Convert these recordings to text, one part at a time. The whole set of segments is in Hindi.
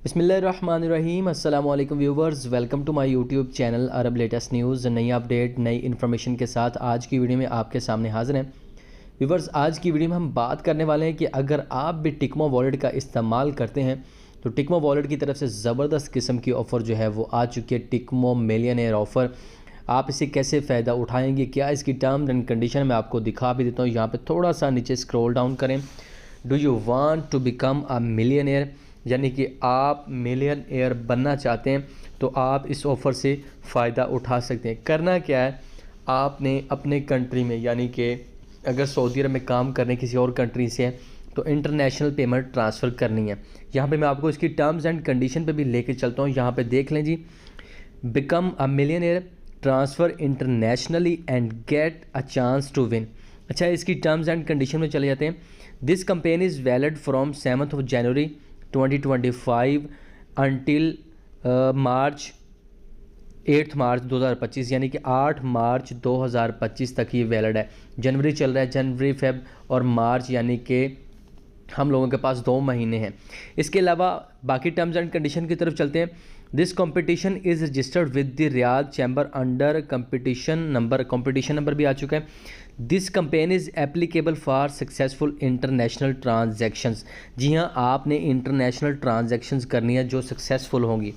बिस्मिल्लाहिर्रहमानिर्रहीम अस्सलाम वालेकुम viewers, welcome to my YouTube channel Arab latest news. नई अपडेट नई इन्फॉर्मेशन के साथ आज की वीडियो में आपके सामने हाजिर हैं। व्यूवर्स, आज की वीडियो में हम बात करने वाले हैं कि अगर आप भी टिकमो वॉलेट का इस्तेमाल करते हैं तो टिकमो वॉलेट की तरफ से ज़बरदस्त किस्म की ऑफ़र जो है वो आ चुकी है, टिकमो मिलियनेयर ऑफ़र। आप इसे कैसे फ़ायदा उठाएंगे, क्या इसकी टर्म्स एंड कंडीशन मैं आपको दिखा भी देता हूँ। यहाँ पर थोड़ा सा नीचे स्क्रॉल डाउन करें। Do you want to become a millionaire, यानी कि आप मिलियनेयर बनना चाहते हैं तो आप इस ऑफ़र से फ़ायदा उठा सकते हैं। करना क्या है, आपने अपने कंट्री में, यानी कि अगर सऊदी अरब में काम करने किसी और कंट्री से है तो इंटरनेशनल पेमेंट ट्रांसफ़र करनी है। यहाँ पे मैं आपको इसकी टर्म्स एंड कंडीशन पे भी लेके चलता हूँ। यहाँ पे देख लें जी, become a millionaire, transfer internationally and get a chance to win. अच्छा, इसकी टर्म्स एंड कंडीशन में चले जाते हैं। This campaign is valid from 7 January 2025 until March 8 March 2025, यानी कि 8 मार्च 2025 तक ये वैलिड है। जनवरी चल रहा है, जनवरी फेब और मार्च, यानी कि हम लोगों के पास 2 महीने हैं। इसके अलावा बाकी टर्म्स एंड कंडीशन की तरफ चलते हैं। This competition is registered with the Riyadh chamber under competition number भी आ चुका है। This campaign is applicable for successful international transactions. जी हाँ, आपने इंटरनेशनल ट्रांजैक्शंस करनी है जो सक्सेसफुल होंगी।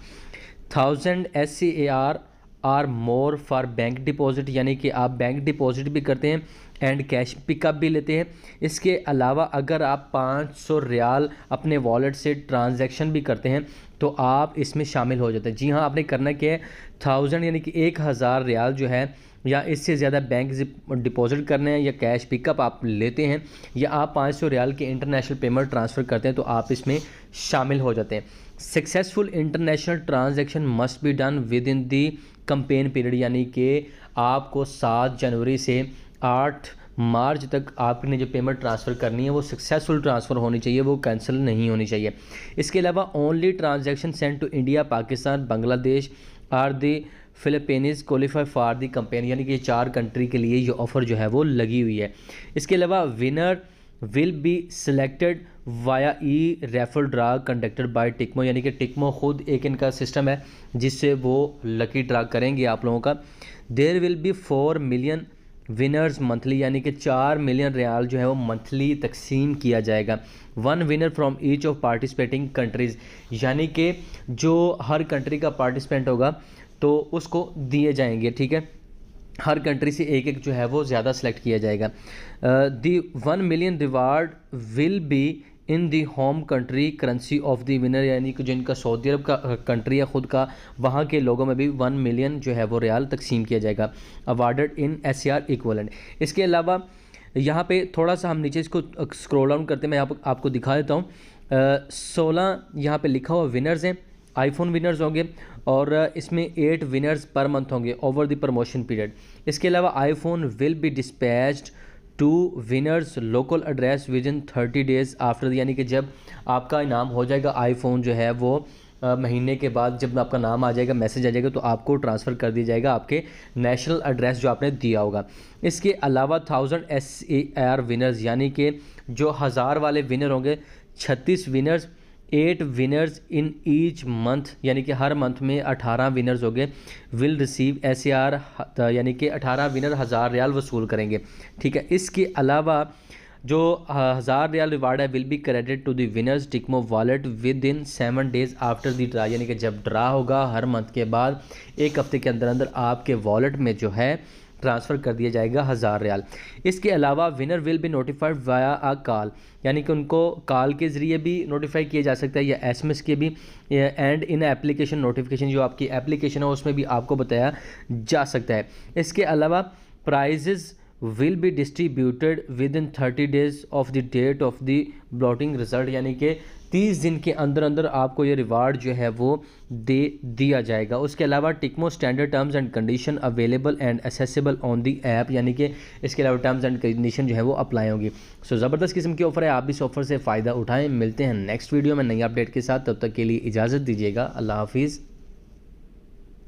1000 SCAR are more for bank deposit, यानी कि आप बैंक डिपॉजिट भी करते हैं एंड कैश पिकअप भी लेते हैं। इसके अलावा अगर आप 500 रियाल अपने वॉलेट से ट्रांजैक्शन भी करते हैं तो आप इसमें शामिल हो जाते हैं। जी हाँ, आपने करना क्या है, 1000 यानी कि 1000 रियाल जो है या इससे ज़्यादा बैंक डिपॉजिट करने हैं या कैश पिकअप आप लेते हैं या आप 500 रियाल की इंटरनेशनल पेमेंट ट्रांसफ़र करते हैं तो आप इसमें शामिल हो जाते हैं। Successful international transaction must be done with in the campaign period, यानी कि आपको 7 जनवरी से 8 मार्च तक आपने जो पेमेंट ट्रांसफ़र करनी है वो सक्सेसफुल ट्रांसफ़र होनी चाहिए, वो कैंसिल नहीं होनी चाहिए। इसके अलावा only transaction send to India, Pakistan, Bangladesh or the Philippines qualify for the campaign, यानी कि 4 कंट्री के लिए ये ऑफ़र जो है वो लगी हुई है। इसके अलावा winner will be selected via E referral draw conducted by Tiqmo, यानी कि टिकमो खुद एक इनका सिस्टम है जिससे वो लकी ड्रा करेंगे आप लोगों का। There will be 4 million winners monthly, यानी कि 4 मिलियन रियाल जो है वो मंथली तकसीम किया जाएगा। 1 winner from each of participating countries, यानी कि जो हर कंट्री का पार्टिसिपेंट होगा तो उसको दिए जाएंगे। ठीक है, हर कंट्री से एक जो है वो ज़्यादा सेलेक्ट किया जाएगा। दी 1 million reward will be in the home country currency of the winner, यानी कि जिनका सऊदी अरब का कंट्री है खुद का, वहाँ के लोगों में भी 1 मिलियन जो है वो रियाल तकसीम किया जाएगा। अवार्डेड इन SCR इक्वलेंट। इसके अलावा यहाँ पे थोड़ा सा हम नीचे इसको स्क्रॉल डाउन करते हैं, मैं आपको दिखा देता हूँ। 16 यहाँ पे लिखा हुआ विनर्स हैं, आईफोन विनर्स होंगे और इसमें 8 विनर्स पर मंथ होंगे ओवर द प्रमोशन पीरियड। इसके अलावा iPhone will be dispatched to winners local address within 30 days after, यानी कि जब आपका इनाम हो जाएगा आईफोन जो है वो महीने के बाद जब आपका नाम आ जाएगा, मैसेज आ जाएगा तो आपको ट्रांसफ़र कर दिया जाएगा आपके नेशनल एड्रेस जो आपने दिया होगा। इसके अलावा 1000 SCR विनर्स, यानी कि जो 1000 वाले विनर होंगे, 36 winners, 8 winners in each month, यानी कि हर मंथ में 18 विनर्स हो गए, विल रिसीव SCR, यानी कि 18 विनर 1000 रियाल वसूल करेंगे। ठीक है, इसके अलावा जो 1000 रियाल रिवार्ड है will be credit to the winners Tiqmo wallet within 7 days after the draw, यानी कि जब ड्रा होगा हर मंथ के बाद 1 हफ्ते के अंदर अंदर आपके वॉलेट में जो है ट्रांसफ़र कर दिया जाएगा 1000 रियाल। इसके अलावा winner will be notified via a call, यानी कि उनको कॉल के ज़रिए भी नोटिफाई किया जा सकता है या SMS के भी, एंड इन एप्लीकेशन नोटिफिकेशन, जो आपकी एप्लीकेशन है उसमें भी आपको बताया जा सकता है। इसके अलावा prizes will be distributed within 30 days of the date of the balloting result, यानी कि 30 दिन के अंदर अंदर आपको ये रिवार्ड जो है वो दे दिया जाएगा। उसके अलावा Tiqmo standard terms and condition available and accessible on the app, यानी कि इसके अलावा टर्म्स एंड कंडीशन जो है वो अप्लाई होंगी। सो ज़बरदस्त किस्म की ऑफ़र है, आप भी इस ऑफ़र से फ़ायदा उठाएं। मिलते हैं नेक्स्ट वीडियो में नई अपडेट के साथ, तब तक के लिए इजाज़त दीजिएगा। अल्लाह हाफिज़।